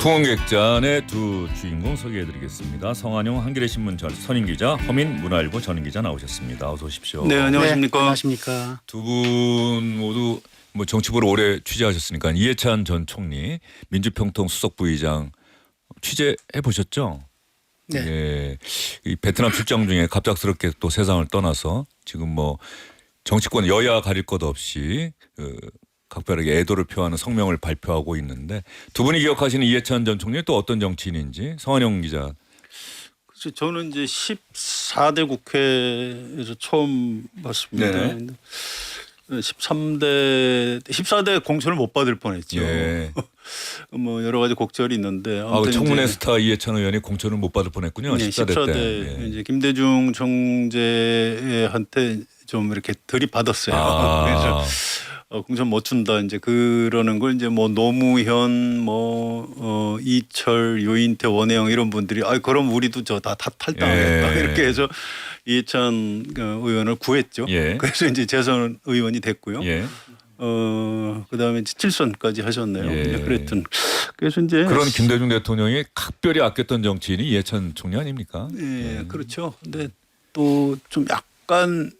풍원객잔의 두 주인공 소개해드리겠습니다. 성한용 한겨레신문 선임기자, 허민 문화일보 전임기자 나오셨습니다. 어서 오십시오. 네, 안녕하십니까. 네, 안녕하십니까. 두 분 모두 정치부를 오래 취재하셨으니까 이해찬 전 총리 민주평통 수석부의장 취재해 보셨죠? 네. 예, 이 베트남 출장 중에 갑작스럽게 또 세상을 떠나서 지금 정치권 여야 가릴 것 없이 각별하게 애도를 표하는 성명을 발표하고 있는데 두 분이 기억하시는 이해찬 전 총리 또 어떤 정치인인지 성한용 기자. 그래서 저는 이제 14대 국회에서 처음 봤습니다. 네네. 14대 공천을 못 받을 뻔했죠. 예. 여러 가지 곡절이 있는데 청문회 스타 이해찬 의원이 공천을 못 받을 뻔했군요. 네, 14대 때. 예. 이제 김대중 총재한테 좀 이렇게 들이받았어요. 그래서 공천 못 준다 이제 그러는 걸 이제 노무현 이철 유인태 원혜영 이런 분들이 그럼 우리도 다 탈당하겠다 이렇게 해서 이해찬 의원을 구했죠. 예. 그래서 이제 재선 의원이 됐고요. 예. 그다음에 7선까지 하셨네요. 예. 그랬던 그래서 이제 그런 김대중 대통령이 각별히 아꼈던 정치인이 이해찬 총리 아닙니까? 예, 그렇죠. 근데 또 좀 약간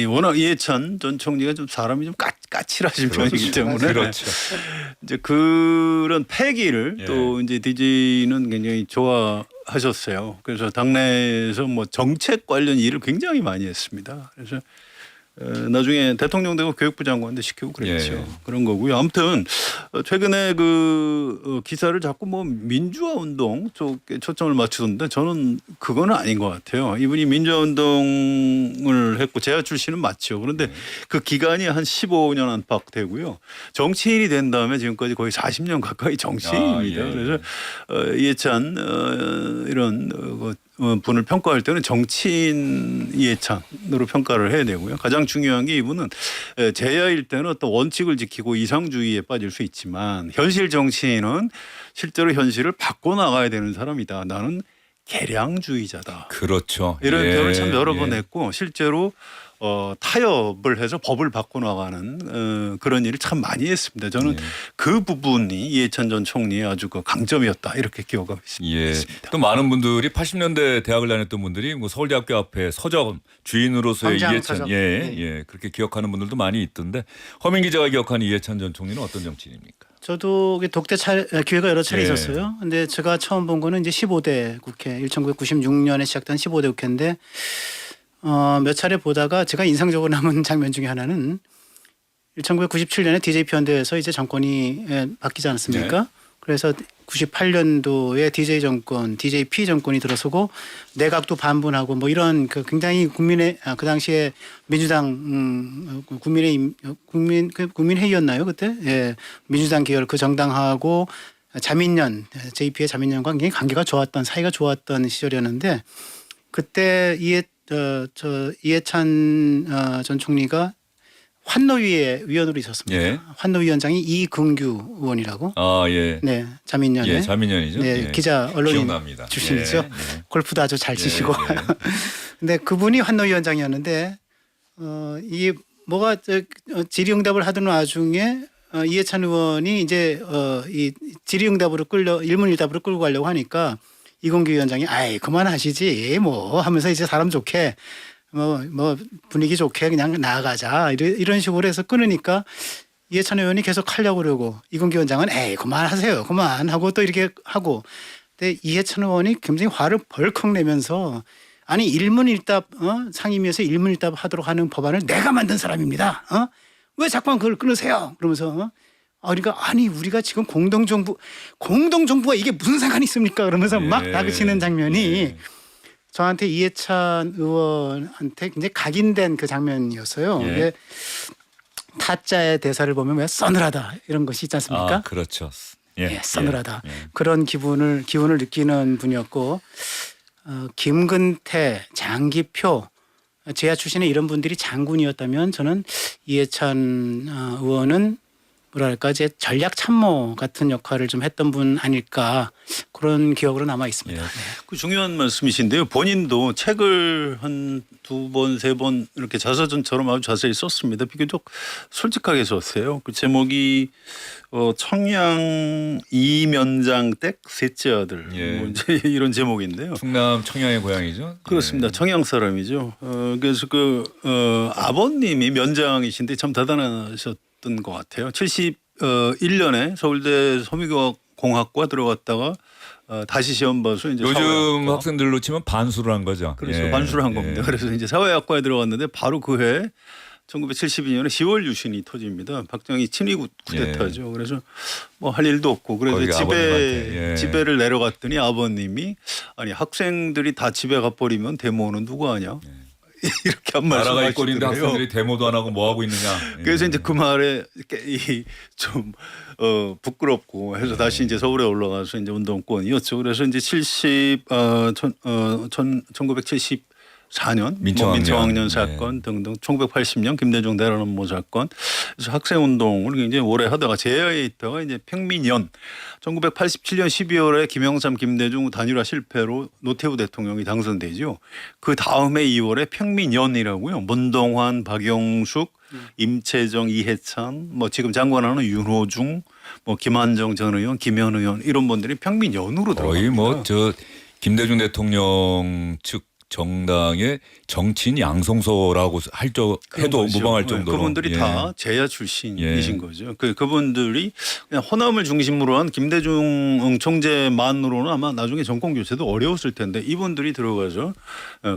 워낙 이해찬 전 총리가 좀 사람이 좀 까칠하신 편이기 때문에 그렇죠. 이제 그런 패기를 예. 또 이제 DJ는 굉장히 좋아하셨어요. 그래서 당내에서 정책 관련 일을 굉장히 많이 했습니다. 그래서 나중에 대통령 되고 교육부 장관도 시키고 그랬죠. 예. 그런 거고요. 아무튼 최근에 그 기사를 자꾸 민주화 운동 쪽에 초점을 맞추던데 저는 그거는 아닌 것 같아요. 이분이 민주화 운동을 했고 재야 출신은 맞죠. 그런데 그 기간이 한 15년 안팎 되고요. 정치인이 된 다음에 지금까지 거의 40년 가까이 정치인입니다. 예. 그래서 이해찬 이런 분을 평가할 때는 정치인 이해찬으로 평가를 해야 되고요. 가장 중요한 게 이분은 제야일 때는 어떤 원칙을 지키고 이상주의에 빠질 수 있지만 현실 정치인은 실제로 현실을 바꿔나가야 되는 사람이다. 나는 개량주의자다. 그렇죠. 이런 표현을 참 여러 예. 번 했고 실제로 타협을 해서 법을 바꿔나가는 그런 일을 참 많이 했습니다. 저는 예. 그 부분이 이해찬 전 총리의 아주 그 강점이었다 이렇게 기억하고 예. 있습니다. 또 많은 분들이 80년대 대학을 다녔던 분들이 서울대학교 앞에 서점 주인으로서의 광장 이해찬 서점. 예, 그렇게 기억하는 분들도 많이 있던데 허민 기자가 기억하는 이해찬 전 총리는 어떤 정치인입니까? 저도 독대 기회가 여러 차례 예. 있었어요. 근데 제가 처음 본 거는 이제 15대 국회 1996년에 시작된 15대 국회인데 몇 차례 보다가 제가 인상적으로 남은 장면 중에 하나는 1997년에 DJ 편대에서 이제 정권이 바뀌지 않았습니까? 네. 그래서 98년도에 DJ 정권, DJP 정권이 들어서고 내각도 반분하고 이런 그 굉장히 국민의 그 당시에 민주당 국민회의였나요 그때? 예, 민주당 계열 그 정당하고 자민련 JP의 자민련과 굉장히 관계가 좋았던 사이가 좋았던 시절이었는데 그때 이해찬 전 총리가 환노위의 위원으로 있었습니다. 예. 환노위원장이 이근규 의원이라고. 예. 네, 자민련에. 예, 자민련이죠. 네, 예. 기자 언론인 기억납니다. 출신이죠. 예. 골프도 아주 잘 치시고. 예. 근데 그분이 환노위원장이었는데 이게 뭐가 질의응답을 하던 와중에 이해찬 의원이 이제 이 질의응답으로 일문일답으로 끌고 가려고 하니까 이근규 위원장이 그만하시지 하면서 이제 사람 좋게 분위기 좋게 그냥 나아가자 이런 식으로 해서 끊으니까 이해찬 의원이 계속 하려고 그러고 이근규 위원장은 그만하세요 그만하고 또 이렇게 하고 근데 이해찬 의원이 굉장히 화를 벌컥 내면서 아니 일문일답 상임위에서 일문일답 하도록 하는 법안을 내가 만든 사람입니다. 왜 자꾸만 그걸 끊으세요? 그러면서 그러니까 우리가 지금 공동정부가 이게 무슨 상관이 있습니까? 그러면서 막 다그치는 장면이 저한테 이해찬 의원한테 굉장히 각인된 그 장면이었어요. 예. 타짜의 대사를 보면 왜 서늘하다 이런 것이 있지 않습니까? 그렇죠. 예, 서늘하다. 예. 그런 기분을 느끼는 분이었고 김근태, 장기표 제야 출신의 이런 분들이 장군이었다면 저는 이해찬 의원은 뭐랄까 이제 전략 참모 같은 역할을 좀 했던 분 아닐까 그런 기억으로 남아 있습니다. 예. 네. 그 중요한 말씀이신데요. 본인도 책을 한 2번, 3번 이렇게 자서전처럼 아주 자세히 썼습니다. 비교적 솔직하게 썼어요. 그 제목이 청양 이면장댁 셋째 아들 예. 뭐 이제 이런 제목인데요. 충남 청양의 고향이죠. 그렇습니다. 청양 사람이죠. 그래서 아버님이 면장이신데 참 대단하셨던 것 같아요. 71년에 서울대 섬유공학과 들어갔다가 다시 시험 봐서 이제 요즘 사회학과. 학생들로 치면 반수를 한 거죠. 그래서 예. 반수를 한 예. 겁니다. 그래서 이제 사회학과에 들어갔는데 바로 그 해 1972년에 10월 유신이 터집니다. 박정희 친위 쿠데타죠. 그래서 뭐 할 일도 없고 그래서 거기 아버님한테, 예. 집에를 내려갔더니 아버님이 아니 학생들이 다 집에 가버리면 데모는 누가 하냐 이렇게 한 말씀 나라가 이 꼴인데 하시더래요. 학생들이 데모도 안 하고 뭐 하고 있느냐. 예. 그래서 이제 그 말에 좀 부끄럽고 해서 다시 이제 서울에 올라가서 이제 운동권이었죠. 그래서 이제 1974년 민청학년 사건 등등 1980년 김대중 대란음모 사건 그래서 학생 운동을 굉장히 오래 하다가 제야에 있다가 이제 평민연 1987년 12월에 김영삼 김대중 단일화 실패로 노태우 대통령이 당선되죠. 그 다음에 2월에 평민연이라고요. 문동환, 박영숙, 임채정, 이해찬, 뭐 지금 장관하는 윤호중, 뭐 김한정 전 의원, 김현 의원 이런 분들이 평민연으로 들어갑니다. 거의 뭐 저 김대중 대통령 측 정당의 정치인 양성소라고 해도 거죠. 무방할 정도로 그분들이 예. 다 제야 출신이신 예. 거죠. 그분들이 그냥 호남을 중심으로 한 김대중 총재만으로는 아마 나중에 정권 교체도 어려웠을 텐데 이분들이 들어가서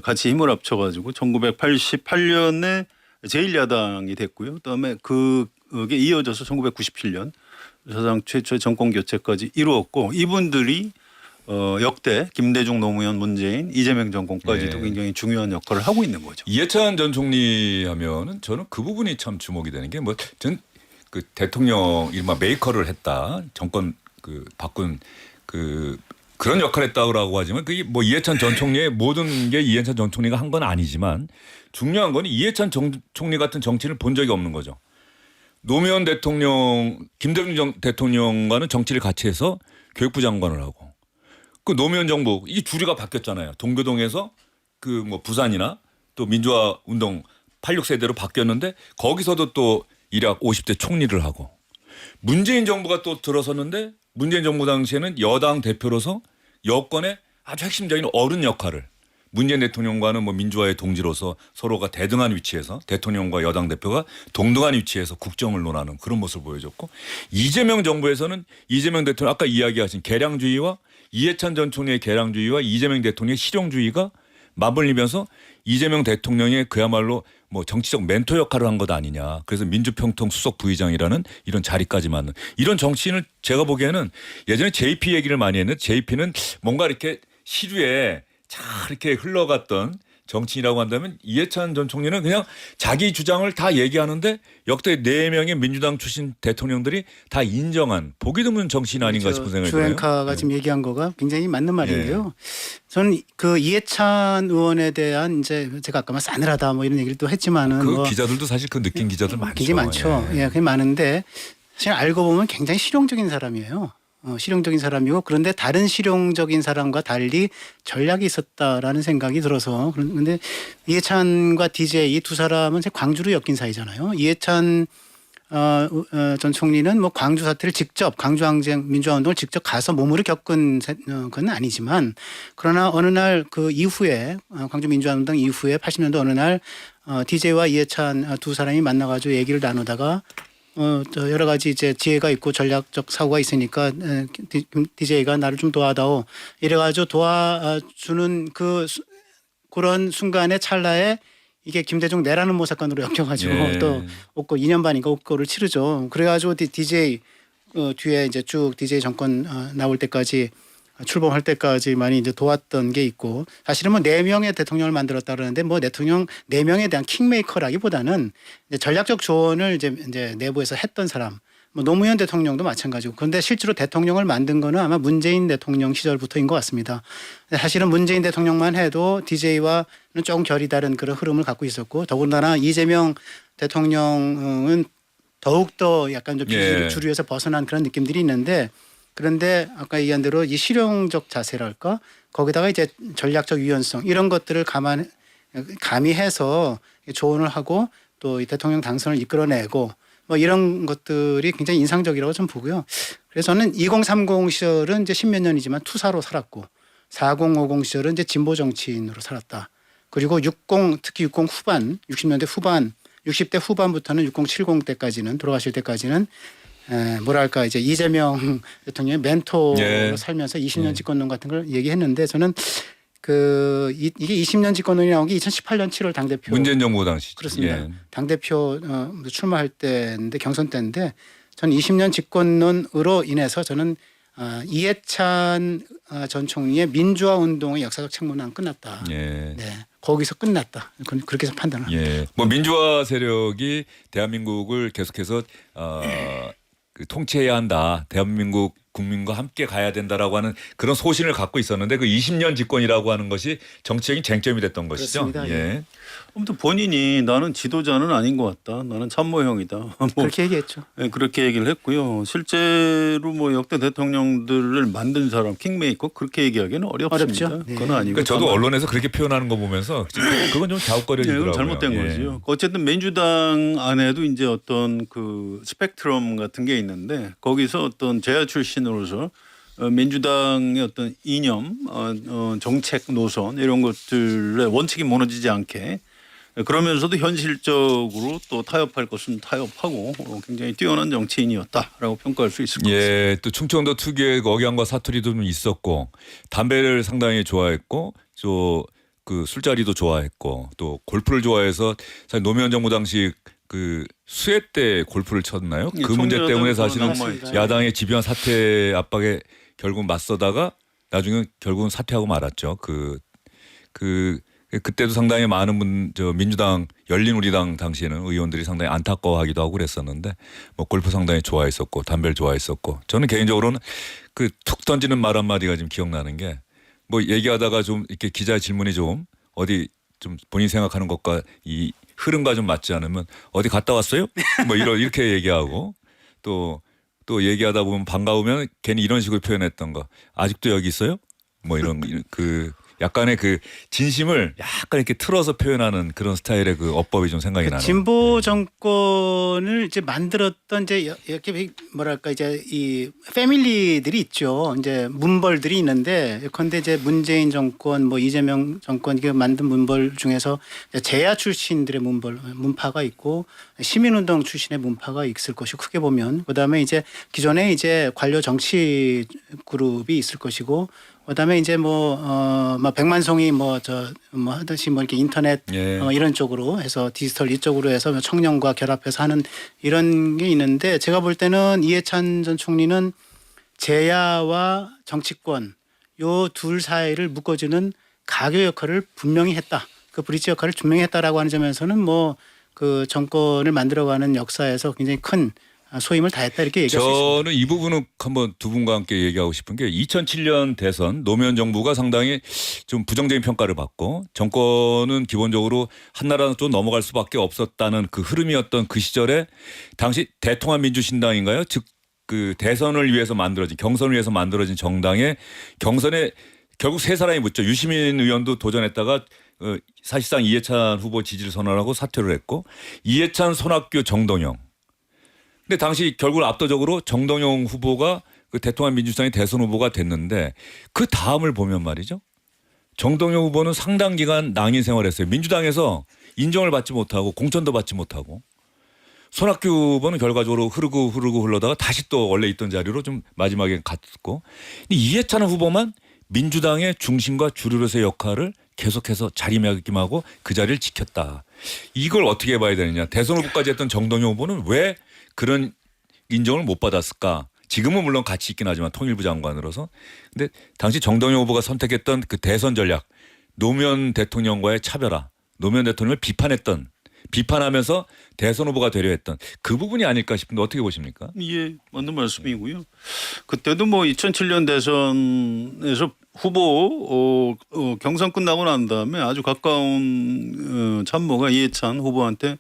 같이 힘을 합쳐가지고 1988년에 제1야당이 됐고요. 그다음에 그게 이어져서 1997년 사상 최초의 정권 교체까지 이루었고 이분들이 역대 김대중, 노무현, 문재인, 이재명 정권까지도 예. 굉장히 중요한 역할을 하고 있는 거죠. 이해찬 전 총리 하면은 저는 그 부분이 참 주목이 되는 게 뭐 전 그 대통령 이른바 메이커를 했다 정권 그 바꾼 그런 역할을 했다고 하지만 그게 뭐 이해찬 전 총리의 모든 게 이해찬 전 총리가 한 건 아니지만 중요한 건 이해찬 총리 같은 정치를 본 적이 없는 거죠. 노무현 대통령, 김대중 대통령과는 정치를 같이 해서 교육부 장관을 하고 그 노무현 정부 이 주류가 바뀌었잖아요. 동교동에서 그 뭐 부산이나 또 민주화 운동 86세대로 바뀌었는데 거기서도 또 일약 50대 총리를 하고 문재인 정부가 또 들어섰는데 문재인 정부 당시에는 여당 대표로서 여권의 아주 핵심적인 어른 역할을 문재인 대통령과는 뭐 민주화의 동지로서 서로가 대등한 위치에서 대통령과 여당 대표가 동등한 위치에서 국정을 논하는 그런 모습을 보여줬고 이재명 정부에서는 이재명 대통령 아까 이야기하신 개량주의와 이해찬 전 총리의 개량주의와 이재명 대통령의 실용주의가 맞물리면서 이재명 대통령의 그야말로 뭐 정치적 멘토 역할을 한 것 아니냐. 그래서 민주평통 수석 부의장이라는 이런 자리까지 맡는 이런 정치인을 제가 보기에는 예전에 JP 얘기를 많이 했는데 JP는 뭔가 이렇게 시류에 잘 이렇게 흘러갔던 정치인이라고 한다면 이해찬 전 총리는 그냥 자기 주장을 다 얘기하는데 역대 4명의 민주당 출신 대통령들이 다 인정한 보기 드문 정치인 아닌가 싶은 생각이 들어요. 주앵카가 지금 얘기한 거가 굉장히 맞는 말인데요. 저는 그 이해찬 의원에 대한 이제 제가 아까 말 싸늘하다 뭐 이런 얘기를 또 했지만은 그 뭐 기자들도 사실 그 느낀 기자들 많죠. 굉장히 많죠. 예, 그게 많은데 사실 알고 보면 굉장히 실용적인 사람이에요. 실용적인 사람이고 그런데 다른 실용적인 사람과 달리 전략이 있었다라는 생각이 들어서 그런데 이해찬과 DJ 이 두 사람은 광주로 엮인 사이잖아요. 이해찬 전 총리는 뭐 광주 사태를 직접 광주항쟁 민주화운동을 직접 가서 몸으로 겪은 건 아니지만 그러나 어느 날 그 이후에 광주 민주화운동 이후에 80년도 어느 날 DJ와 이해찬 두 사람이 만나가지고 얘기를 나누다가 또 여러 가지 이제 지혜가 있고 전략적 사고가 있으니까 DJ가 나를 좀 도와다오 이래가지고 도와주는 그런 순간의 찰나에 이게 김대중 내라는 모 사건으로 엮여가지고 또 옥고 2년 반인가 옥고를 치르죠. 그래가지고 DJ 뒤에 이제 쭉 DJ 정권 나올 때까지 출범할 때까지 많이 이제 도왔던 게 있고 사실은 뭐 4명의 대통령을 만들었다 그러는데 뭐 대통령 4명에 대한 킹메이커라기보다는 이제 전략적 조언을 이제 내부에서 했던 사람 뭐 노무현 대통령도 마찬가지고 그런데 실제로 대통령을 만든 거는 아마 문재인 대통령 시절부터인 것 같습니다. 사실은 문재인 대통령만 해도 DJ와는 조금 결이 다른 그런 흐름을 갖고 있었고 더군다나 이재명 대통령은 더욱더 약간 좀 주류에서 벗어난 그런 느낌들이 있는데 그런데 아까 얘기한 대로 이 실용적 자세랄까 거기다가 이제 전략적 유연성 이런 것들을 가미해서 조언을 하고 또 이 대통령 당선을 이끌어내고 뭐 이런 것들이 굉장히 인상적이라고 좀 보고요. 그래서 저는 2030 시절은 이제 십몇 년이지만 투사로 살았고 4050 시절은 이제 진보 정치인으로 살았다. 그리고 60 특히 60 후반 60년대 후반 60대 후반부터는 60, 70 때까지는 돌아가실 때까지는 뭐랄까 이제 이재명 대통령의 멘토로 예. 살면서 20년 집권론 같은 걸 얘기했는데 저는 이게 20년 집권론이 나온 게 2018년 7월 당대표 문재인 정부 당시 그렇습니다. 예. 당대표 출마할 때인데 경선 때인데 저는 20년 집권론으로 인해서 저는 이해찬 전 총리의 민주화 운동의 역사적 책무는 끝났다. 예. 네, 거기서 끝났다. 그렇게 해서 판단을 합니다. 예. 뭐 민주화 세력이 대한민국을 계속해서 그 통치해야 한다. 대한민국 국민과 함께 가야 된다라고 하는 그런 소신을 갖고 있었는데 그 20년 집권이라고 하는 것이 정치적인 쟁점이 됐던 것이죠. 그렇습니다. 예. 아무튼 본인이 나는 지도자는 아닌 것 같다. 나는 참모형이다. 뭐 그렇게 얘기했죠. 네, 그렇게 얘기를 했고요. 실제로 뭐 역대 대통령들을 만든 사람 킹메이커 그렇게 얘기하기는 어렵습니다. 어렵죠. 네. 그건 아니고. 그러니까 저도 언론에서 그렇게 표현하는 거 보면서 그건 좀 네, 갸웃거려지더라고요. 그건 잘못된 예. 거지요. 어쨌든 민주당 안에도 이제 어떤 그 스펙트럼 같은 게 있는데 거기서 어떤 제야 출신으로서 민주당의 어떤 이념, 정책 노선 이런 것들의 원칙이 무너지지 않게 그러면서도 현실적으로 또 타협할 것은 타협하고 굉장히 뛰어난 정치인이었다라고 평가할 수 있을 것 같습니다. 예, 또 충청도 특유의 억양과 사투리도 좀 있었고 담배를 상당히 좋아했고 또 그 술자리도 좋아했고 또 골프를 좋아해서 사실 노무현 정부 당시 그 수해 때 골프를 쳤나요? 예, 그 문제 때문에 사실은 남아있죠. 야당의 집요한 사퇴 압박에 결국 맞서다가 나중에 결국은 사퇴하고 말았죠. 그때도 상당히 많은 민주당 열린우리당 당시에는 의원들이 상당히 안타까워하기도 하고 그랬었는데 뭐 골프 상당히 좋아했었고 담배를 좋아했었고 저는 개인적으로는 그 툭 던지는 말 한마디가 좀 기억나는 게 뭐 얘기하다가 좀 이렇게 기자의 질문이 좀 어디 좀 본인 생각하는 것과 이 흐름과 좀 맞지 않으면 어디 갔다 왔어요? 뭐 이렇게 얘기하고 또 얘기하다 보면 반가우면 괜히 이런 식으로 표현했던 거 아직도 여기 있어요? 뭐 이런 그 약간의 그 진심을 약간 이렇게 틀어서 표현하는 그런 스타일의 그 어법이 좀 생각이 나네요. 진보 정권을 이제 만들었던 이제 이렇게 뭐랄까 이제 이 패밀리들이 있죠. 이제 문벌들이 있는데 예컨대 이제 문재인 정권 뭐 이재명 정권 이게 만든 문벌 중에서 재야 출신들의 문파가 있고 시민운동 출신의 문파가 있을 것이고 크게 보면 그다음에 이제 기존에 이제 관료 정치 그룹이 있을 것이고 그다음에 이제 뭐 백만송이 뭐 하듯이 뭐 이렇게 인터넷 예. 이런 쪽으로 해서 디지털 이쪽으로 해서 청년과 결합해서 하는 이런 게 있는데 제가 볼 때는 이해찬 전 총리는 재야와 정치권 요 둘 사이를 묶어주는 가교 역할을 분명히 했다. 그 브릿지 역할을 분명히 했다라고 하는 점에서는 뭐 그 정권을 만들어가는 역사에서 굉장히 큰 소임을 다했다 이렇게 얘기할 수 있습니다. 저는 이 부분은 한번 두 분과 함께 얘기하고 싶은 게 2007년 대선 노무현 정부가 상당히 좀 부정적인 평가를 받고 정권은 기본적으로 한나라는 좀 넘어갈 수밖에 없었다는 그 흐름이었던 그 시절에 당시 대통합민주신당인가요? 즉 그 대선을 위해서 만들어진 경선을 위해서 만들어진 정당의 경선에 결국 세 사람이 붙죠. 유시민 의원도 도전했다가 사실상 이해찬 후보 지지를 선언하고 사퇴를 했고 이해찬, 손학규, 정동영. 근데 당시 결국 압도적으로 정동영 후보가 그 대통합 민주당의 대선 후보가 됐는데 그 다음을 보면 말이죠. 정동영 후보는 상당 기간 낭인 생활했어요. 민주당에서 인정을 받지 못하고 공천도 받지 못하고 손학규 후보는 결과적으로 흐르고 흘러다가 다시 또 원래 있던 자리로 좀 마지막에 갔고 이해찬 후보만 민주당의 중심과 주류로서의 역할을 계속해서 자리매김하고 그 자리를 지켰다. 이걸 어떻게 봐야 되느냐. 대선 후보까지 했던 정동영 후보는 왜 그런 인정을 못 받았을까? 지금은 물론 같이 있긴 하지만 통일부 장관으로서. 근데 당시 정동영 후보가 선택했던 그 대선 전략, 노무현 대통령과의 차별화, 노무현 대통령을 비판하면서 대선 후보가 되려 했던 그 부분이 아닐까 싶은데 어떻게 보십니까? 예, 맞는 말씀이고요. 그때도 뭐 2007년 대선에서 후보 경선 끝나고 난 다음에 아주 가까운 참모가 이해찬 후보한테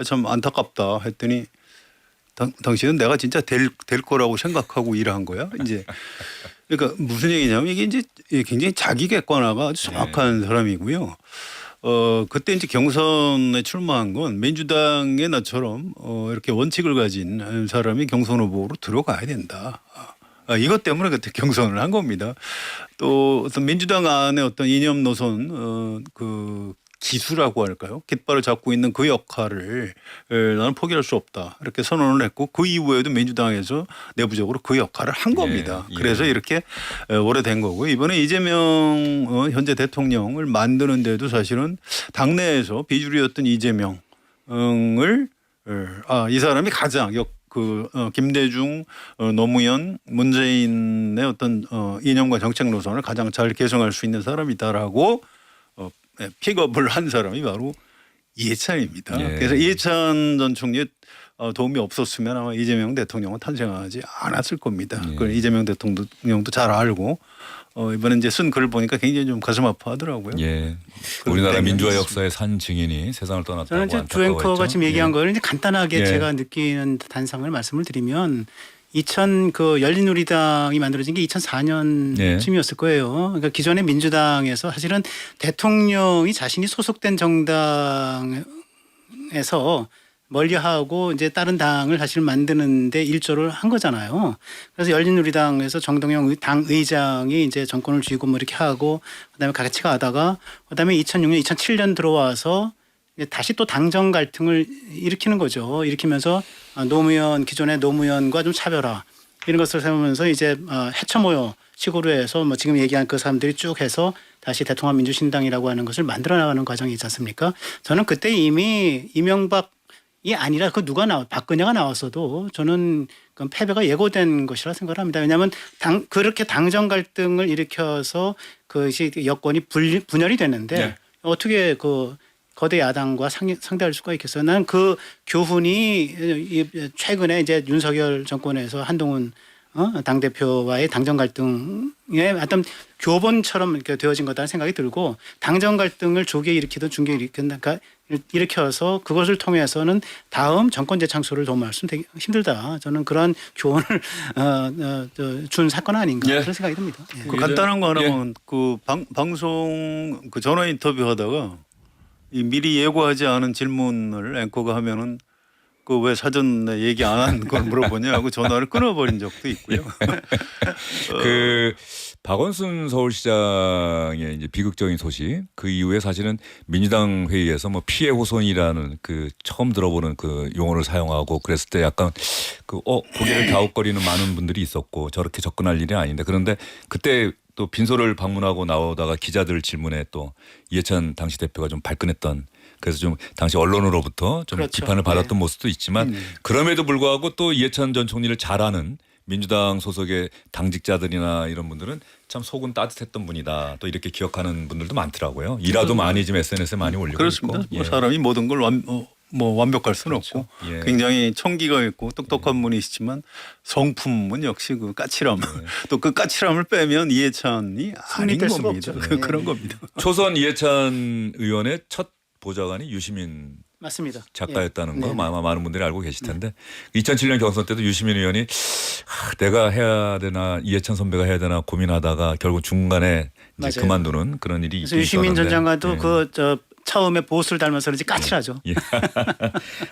참 안타깝다 했더니 당신은 내가 진짜 될 거라고 생각하고 일한 거야? 이제 그러니까 무슨 얘기냐면 이게 이제 굉장히 자기 객관화가 아주 정확한 사람이고요. 그때 이제 경선에 출마한 건 민주당의 나처럼 이렇게 원칙을 가진 사람이 경선 후보로 들어가야 된다. 이것 때문에 그때 경선을 한 겁니다. 또 어떤 민주당 안에 어떤 이념 노선 그 기수라고 할까요? 깃발을 잡고 있는 그 역할을 나는 포기할 수 없다. 이렇게 선언을 했고 그 이후에도 민주당에서 내부적으로 그 역할을 한 겁니다. 예. 그래서 이렇게 오래된 거고 이번에 이재명 현재 대통령을 만드는 데도 사실은 당내에서 비주류였던 이재명을 이 사람이 가장 김대중, 노무현, 문재인의 어떤 이념과 정책 노선을 가장 잘 개성할 수 있는 사람이다라고 픽업을 한 사람이 바로 이해찬입니다. 예. 그래서 이해찬 전 총리의 도움이 없었으면 아마 이재명 대통령은 탄생하지 않았을 겁니다. 예. 그걸 이재명 대통령도 잘 알고 이번에 이제 쓴 글을 보니까 굉장히 좀 가슴 아파하더라고요. 예. 그런 우리나라 때문에 민주화 역사의 산 증인이 세상을 떠났다고 저는 이제 안타까워했죠. 주앵커가 지금 얘기한 거를 이제 간단하게 예. 제가 느끼는 단상을 말씀을 드리면 그 열린우리당이 만들어진 게 2004년쯤이었을 거예요. 그러니까 기존의 민주당에서 사실은 대통령이 자신이 소속된 정당에서 멀리하고 이제 다른 당을 사실 만드는데 일조를 한 거잖아요. 그래서 열린우리당에서 정동영 당 의장이 이제 정권을 쥐고 뭐 이렇게 하고 그다음에 같이 가다가 그다음에 2006년, 2007년 들어와서 다시 또 당정 갈등을 일으키는 거죠. 일으키면서 기존의 노무현과 좀 차별화 이런 것을 세우면서 이제 해쳐 모여 식으로 해서 뭐 지금 얘기한 그 사람들이 쭉 해서 다시 대통합 민주신당이라고 하는 것을 만들어 나가는 과정이 있지 않습니까? 저는 그때 이미 이명박이 아니라 박근혜가 나왔어도 저는 그 패배가 예고된 것이라 생각을 합니다. 왜냐하면 그렇게 당정 갈등을 일으켜서 그 여권이 분열이 됐는데 네. 어떻게 그 거대 야당과 상대할 수가 있겠어요. 나는 그 교훈이 최근에 이제 윤석열 정권에서 한동훈 당대표와의 당정 갈등의 어떤 교본처럼 이렇게 되어진 거다는 생각이 들고 당정 갈등을 조기에 일으키든 중기에 일으켜서 그것을 통해서는 다음 정권 재창출을 도모할 수는 되게 힘들다. 저는 그런 교훈을 준 사건 아닌가 예. 그런 생각이 듭니다. 예. 그 간단한 거 하나만 그 방송 그 전화 인터뷰 하다가 이 미리 예고하지 않은 질문을 앵커가 하면은 그 왜 사전에 얘기 안 한 걸 물어보냐 하고 전화를 끊어버린 적도 있고요. 그 박원순 서울시장의 이제 비극적인 소식 그 이후에 사실은 민주당 회의에서 뭐 피해 호손이라는 그 처음 들어보는 그 용어를 사용하고 그랬을 때 약간 고개를 갸웃거리는 많은 분들이 있었고 저렇게 접근할 일이 아닌데 그런데 그때 또 빈소를 방문하고 나오다가 기자들 질문에 또 이해찬 당시 대표가 좀 발끈했던 그래서 좀 당시 언론으로부터 좀 그렇죠. 비판을 받았던 네. 모습도 있지만 그럼에도 불구하고 또 이해찬 전 총리를 잘 아는 민주당 소속의 당직자들이나 이런 분들은 참 속은 따뜻했던 분이다. 또 이렇게 기억하는 분들도 많더라고요. 이라도 많이 지금 SNS에 많이 올리고 그렇습니다. 있고. 뭐 사람이 모든 걸 완벽할 수는 없고 예. 굉장히 청기가 있고 똑똑한 분이시지만 성품은 역시 그 까칠함 또 그 까칠함을 빼면 이해찬이 아닌 승리될 수가 겁니다. 없죠. 그런 겁니다. 초선 이해찬 의원의 첫 보좌관이 유시민 맞습니다. 작가였다는 예. 거 네. 아마 많은 분들이 알고 계실 텐데 2007년 경선 때도 유시민 의원이 내가 해야 되나 이해찬 선배가 해야 되나 고민하다가 결국 중간에 이제 맞아요. 그만두는 그런 일이 그래서 있긴 유시민 전 있었는데. 장관도 처음에 보수를 닮아서 그런지 까칠하죠. 예.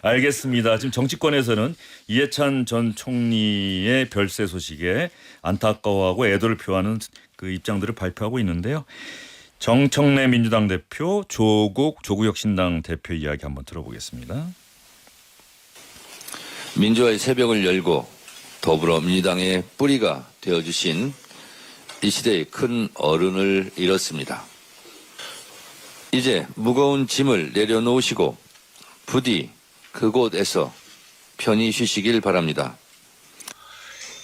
알겠습니다. 지금 정치권에서는 이해찬 전 총리의 별세 소식에 안타까워하고 애도를 표하는 그 입장들을 발표하고 있는데요. 정청래 민주당 대표, 조국혁신당 대표 이야기 한번 들어보겠습니다. 민주화의 새벽을 열고 더불어민주당의 뿌리가 되어주신 이 시대의 큰 어른을 잃었습니다. 이제 무거운 짐을 내려놓으시고 부디 그곳에서 편히 쉬시길 바랍니다.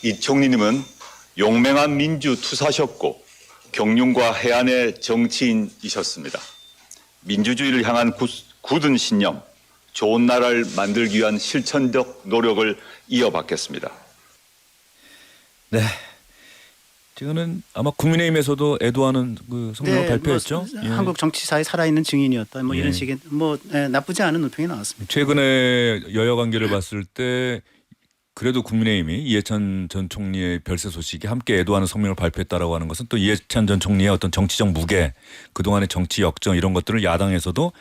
이 총리님은 용맹한 민주투사셨고 경륜과 해안의 정치인이셨습니다. 민주주의를 향한 굳은 신념, 좋은 나라를 만들기 위한 실천적 노력을 이어받겠습니다. 네. 지금은 아마 국민의힘에서도 애도하는 그 성명을 발표했죠. 예. 한국 정치사에 살아있는 증인이었다. 뭐 예. 이런 식의 나쁘지 않은 논평이 나왔습니다. 최근에 여야 관계를 봤을 때 그래도 국민의힘이 이해찬 전 총리의 별세 소식에 함께 애도하는 성명을 발표했다라고 하는 것은 또 이해찬 전 총리의 어떤 정치적 무게, 그동안의 정치 역정 이런 것들을 야당에서도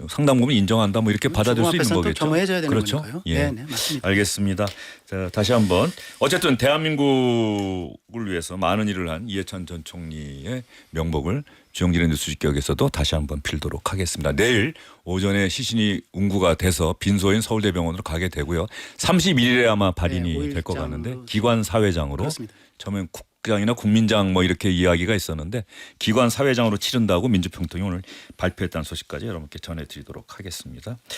상당 부분 인정한다 뭐 이렇게 받아들일 수 있는 앞에서는 또 거겠죠. 겸허해져야 되는 그렇죠. 거니까요. 예. 네, 맞습니다. 알겠습니다. 자, 다시 한번 어쨌든 대한민국을 위해서 많은 일을 한 이해찬 전 총리의 명복을 주영진의 뉴스집격에서도 다시 한번 빌도록 하겠습니다. 내일 오전에 시신이 운구가 돼서 빈소인 서울대병원으로 가게 되고요. 31일에 아마 발인이 네, 될 것 5일장으로 같는데 기관 사회장으로 그렇습니다. 처음엔 국장이나 국민장 뭐 이렇게 이야기가 있었는데 기관 사회장으로 치른다고 민주평통이 오늘 발표했다는 소식까지 여러분께 전해드리도록 하겠습니다.